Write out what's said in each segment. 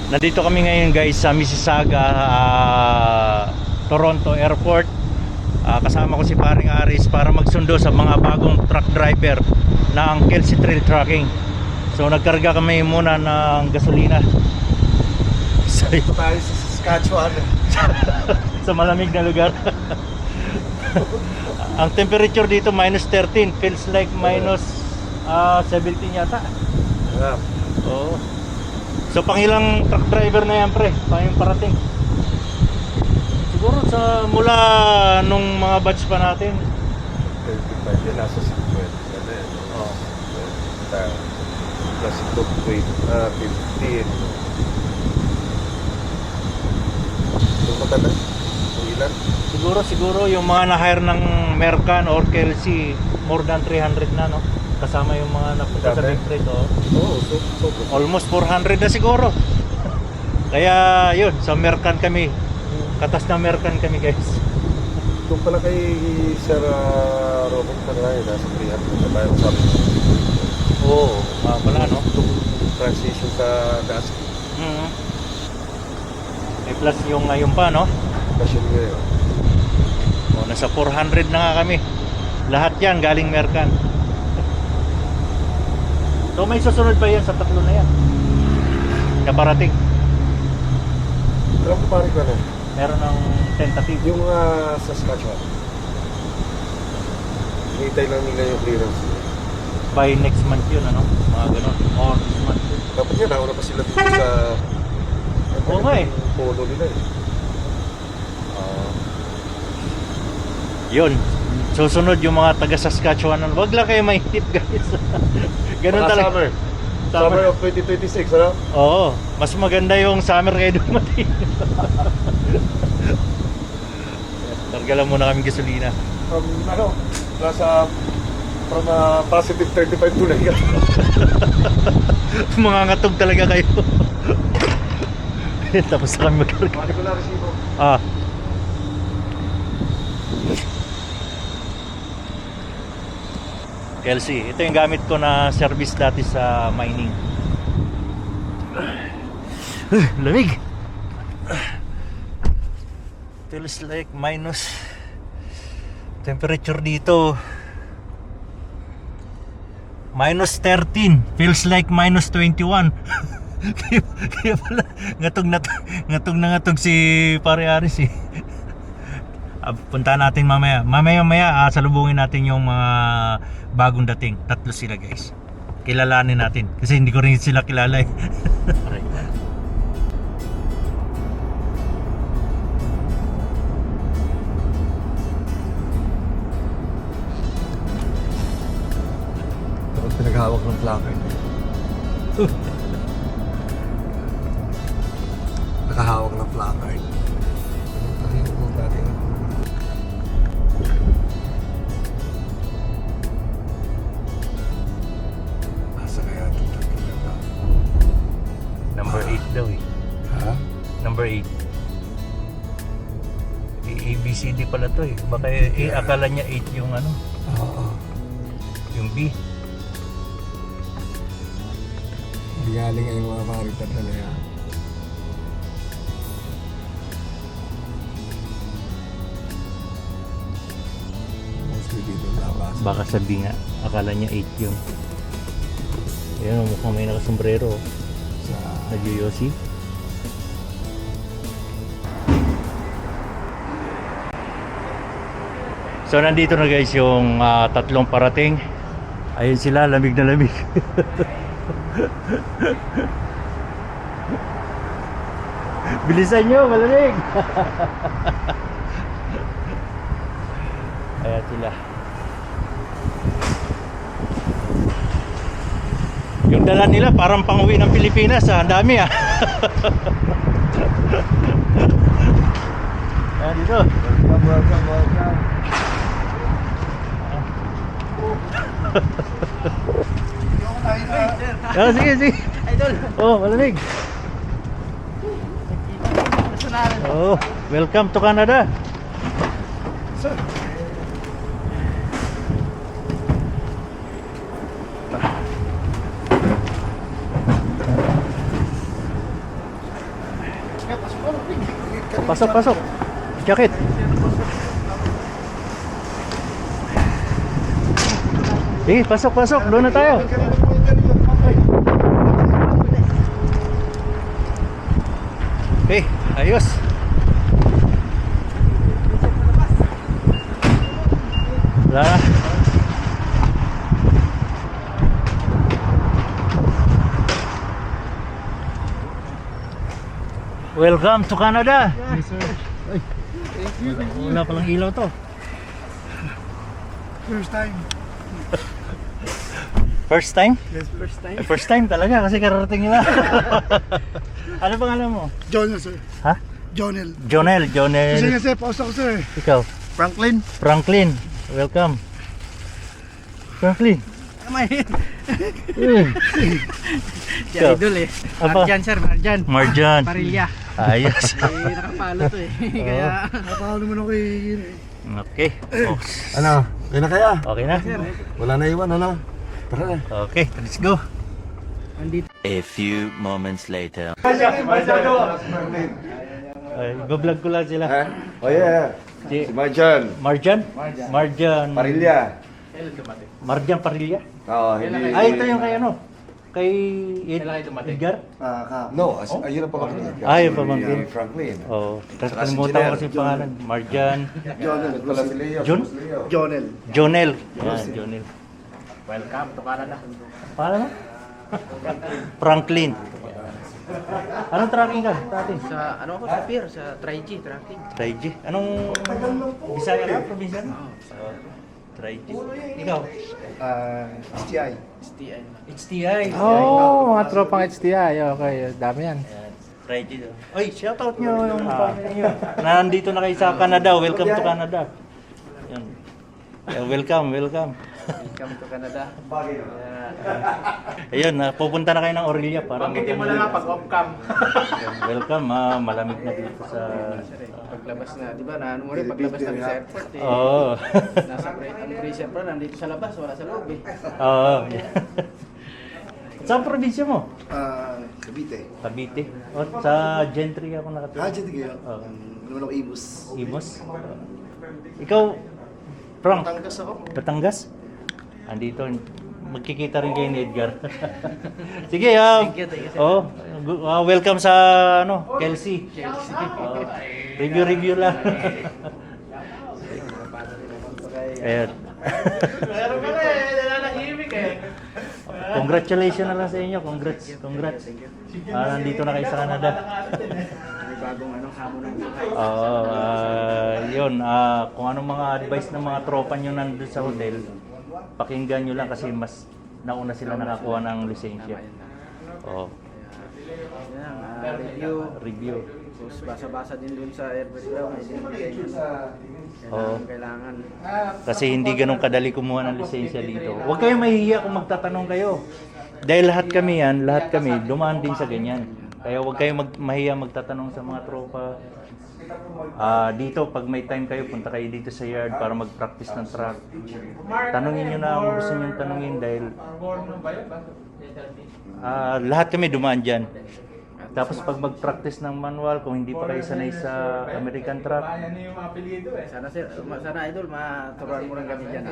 Nandito kami ngayon guys sa Mississauga, Toronto Airport. Kasama ko si paring Aris para magsundo sa mga bagong truck driver ng Kelsey Trail Trucking. So nagkarga kami muna ng gasolina. Dito tayo sa Saskatchewan. Sa malamig na lugar. Ang temperature dito minus 13, feels like minus 17 yata. Yeah. Oo. So pangilang truck driver na yan pre, pang parating. Siguro sa mula nung mga batch pa natin. 35 yun, nasa 50 na yan. Oo. Plus ito, 15. Yung maganda? Yung ilan? Siguro yung mga na-hire ng Mercan or Kelsey, more than 300 na, no? Kasama yung mga napunta sa Dati? big trade, oh. Oo, so Almost 400 na siguro. Kaya yun, sa Mercan kami. Katas na Mercan kami guys. Doon pala kay Sir Robert Panay, nasa 300 na tayo sabi. Oo, pala no? Itong transition sa gas. May plus yung ngayon pa, no? Passion ngayon. Nasa 400 na nga kami. Lahat yan galing Mercan. So may susunod pa yan sa tatlo na yan na parating. Alam ko pare ko na. Meron ng tentative. Yung Saskatchewan. Hinihintay lang nila yung clearance. By next month yun, ano? Mga ganun. Or this month yun. Dapat yan, nauna pa sila dito sa... Oo nga eh. Polo nila eh. Yun. Susunod yung mga taga Saskatchewan. Wag lang kayo maitip guys. Ganun Mga talaga. summer. Summer of 2026, ano? Oo. Mas maganda yung summer kayo dumating. Targa lang muna kami gasolina. Nasa from positive 35 to negative. Mga ngatog talaga kayo. Tapos na kami magkarga. Mali ko na resibo. Kelsey, ito yung gamit ko na service dati sa mining. Lamig. Feels like minus temperature dito. Minus 13. Feels like minus 21. Kaya pala ngatog na ngatog si Pare Aris eh. Punta natin mamaya. Mamaya salubungin natin yung mga bagong dating. Tatlo sila guys. Kilalanin natin kasi hindi ko rin sila kilala eh. Tapos pinaghawak ng placard. Nakahawak ng placard. Nakahawak ng placard. Asa kaya ito? Number 8 daw eh. Ha? Number 8. ABCD pala to eh. Baka akala niya 8 yung ano, Oo. yung B. Hindi galing ay mga paritan na yan. Mostly dito labas. Baka sabi nga, akala niya 8 yun. Ayan, mukhang may nakasombrero. Sa... Nagyoyosi. So nandito na guys yung tatlong parating. Ayun sila, lamig na lamig. Bilisan nyo, malamig. Ayan sila. Yung dala nila parang pang-uwi ng Pilipinas ah. Ang dami ah. Ayan dito. Welcome. Sige. Idol, Oh, malamig. nasundan. Oh, welcome to Canada. Sir. Pasok, pasok. Jacket. Pasok, pasok. Doon na tayo. Ayos. Wala na. Welcome to Canada. Yes, sir. Ay, wala palang ilaw to. First time. First time? Yes, first time. First time talaga kasi kararating nila. Ano pangalan mo? Jonel, sir. Ha? Jonel. Jonel, Kasi Jonel. kasi, pausa ko, sir. Ikaw? Franklin. Franklin. Welcome. Franklin. Mahin. Si Ikaw? Idol eh. Apa? Marjan sir, Marjan. Marjan. Parilya. Ayos. Nakapalo to eh. Kaya Napakalo naman ako yun eh. Okay. Oh, Ano? Kaya na kaya? okay na? Wala na iwan, ano? Tara na. Okay, let's go. andito. A few moments later. Ay, go-vlog ko lang sila. Ha? Oh yeah. Si Si Marjan. Marjan? Marjan. Parilya. Marjan Parilya? Oo, hindi. Ay, ito yung kay ano? Kay Edgar? No, ayun ang pamangkin. Ay, yung pamangkin. Si Franklin. Oo. Kasi Saka si kalimutan ko Janelle. kasi yung pangalan. Marjan. Jonel. Wala si Leo. Jun? si Leo. Jonel. Jonel. Yan, Jonel. Welcome to Canada. Pangalan mo? Franklin. Anong tracking ka? Tracking? Sa ano ako sa pier, sa Tri-G tracking. Tri-G. Anong Bisaya ka? Probinsya? Oo. Tri-G. Ikaw? STI. STI. HTI. Oh, mga tropang HTI. Okay, dami yan. Ayan. Tri-G. Oy, shoutout nyo yung family nyo. Nandito na kayo sa Canada. Welcome to Canada. Yan. Welcome, welcome. Welcome to Canada. Ayun, pupunta na kayo ng Aurelia para Banggitin mo na lang pag off-cam. welcome, malamig na dito sa... Paglabas na, di ba? Ano mo rin, paglabas namin sa airport eh. Oo. Nasa freezer pa, nandito sa labas, wala sa loob eh. Oo. Saan probinsya mo? Cavite. Cavite. O, sa Gentry ako nakatira. Dyan kayo. Oo. Naman ako Imus. Imos. Ikaw, Frank, Tangkas ako. Batangas? Andito, magkikita rin kayo ni Edgar. Sige, Thank you, sir. welcome sa Kelsey. Review lang. Ayan. Meron pala eh, nananahimik eh. Congratulations na lang sa inyo. Congrats. Nandito na kayo sa Canada. May bagong hamon ng buhay. Oo, yun. Kung anong mga advice ng mga tropa nyo nandun sa hotel, pakinggan nyo lang kasi mas nauna sila nakakuha ng lisensya. Oo. Review. Review. Tapos basa-basa din dun sa airport daw. May din Oo. kailangan. Kasi hindi ganun kadali kumuha ng lisensya dito. Huwag kayong mahihiya kung magtatanong kayo. Dahil lahat kami dumaan din sa ganyan. Kaya huwag kayong mahiya magtatanong sa mga tropa. Dito, pag may time kayo, punta kayo dito sa yard para mag-practice ng truck. Tanungin nyo na kung gusto nyo tanungin dahil lahat kami dumaan dyan. Tapos pag mag-practice ng manual, kung hindi pa kayo sanay sa American truck, Sana idol, maturuan mo lang kami dyan.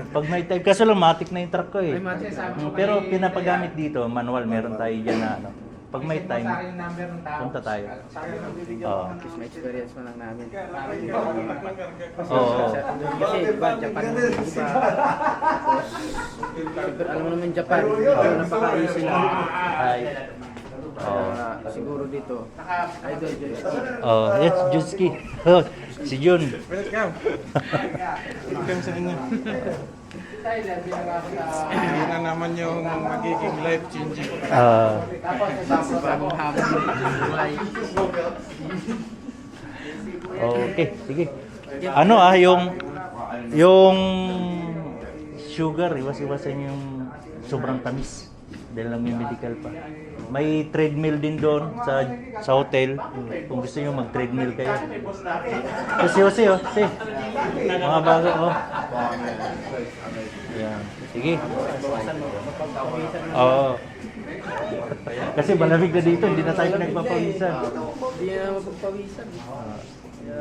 pag may time, kaso lang matik na yung truck ko eh. Ay, matik. Pero pinapagamit dito, manual, meron tayo dyan na ano. Pag may time, punta tayo. Oo. Kasi may experience mo lang namin. Oo. Kasi diba, Japan, diba? Alam mo naman Japan, napaka-easy lang. Hi. Oo. Siguro dito, idol dyan. Oh, yes, Juski. Oh, si Jun. Welcome sa inyo. Hindi na naman yung magiging life-changing. Bagong hamon ng buhay. Okay, sige. Ano yung sugar, iwas-iwasan yung sobrang tamis dahil lang may medical pa. May treadmill din doon sa hotel. Kung gusto niyo mag-treadmill kayo. Kasi, mga bago, oh. Yan. Sige. Oo. Kasi malamig na dito, hindi na tayo nagpapawisan. Hindi na mapagpawisan. Kaya,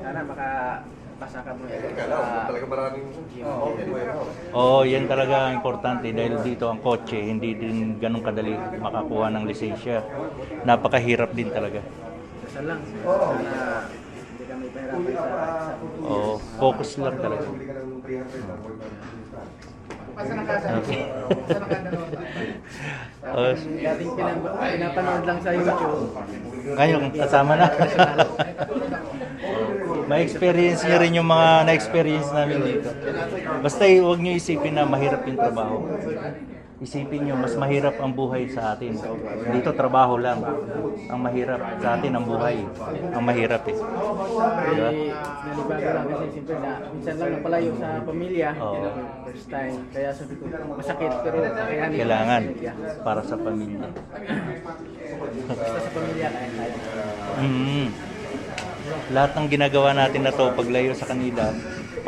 sana makapasa ka mo Talaga maraming Oo, yan talaga ang importante dahil dito ang kotse, hindi din ganun kadali makakuha ng lisensya. Napakahirap din talaga. Dasal lang. Sana hindi kami pahirapan sa Oo, focus lang talaga. Oh, dating pinapanood lang sa YouTube. ngayon, kasama na. Ma-experience nyo rin yung mga na-experience namin dito. Basta huwag nyo isipin na mahirap yung trabaho. Isipin nyo, mas mahirap ang buhay sa atin. Dito, trabaho lang. Ang mahirap sa atin, ang buhay. Ang mahirap eh. Diba? Nanibago lang kasi siyempre na minsan lang napalayo sa pamilya. Oo. First time. Kaya sabi ko, masakit pero kaya Kailangan para sa pamilya. Basta sa pamilya kaya. Mm. Lahat ng ginagawa natin na to, paglayo sa kanila,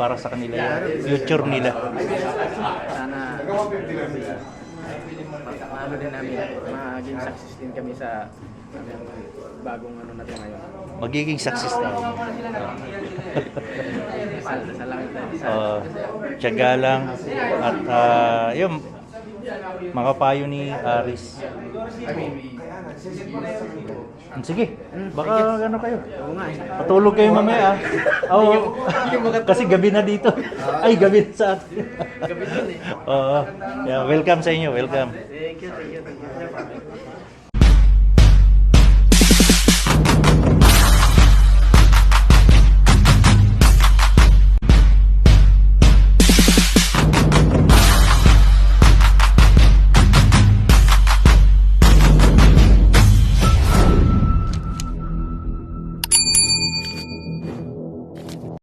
para sa kanila yung future nila. Sana maano din namin, maging success din kami sa bagong ano natin ngayon. Magiging success tayo. Sa langit na. Tiyaga lang at yun, mga payo ni Aris. Sige, baka ano kayo. Oo nga eh. Patulog kayo mamaya. Oo. Kasi gabi na dito. Ay, gabi na sa atin. Gabi din eh. Oo. Yeah, welcome sa inyo, welcome. Thank you, thank you, thank you.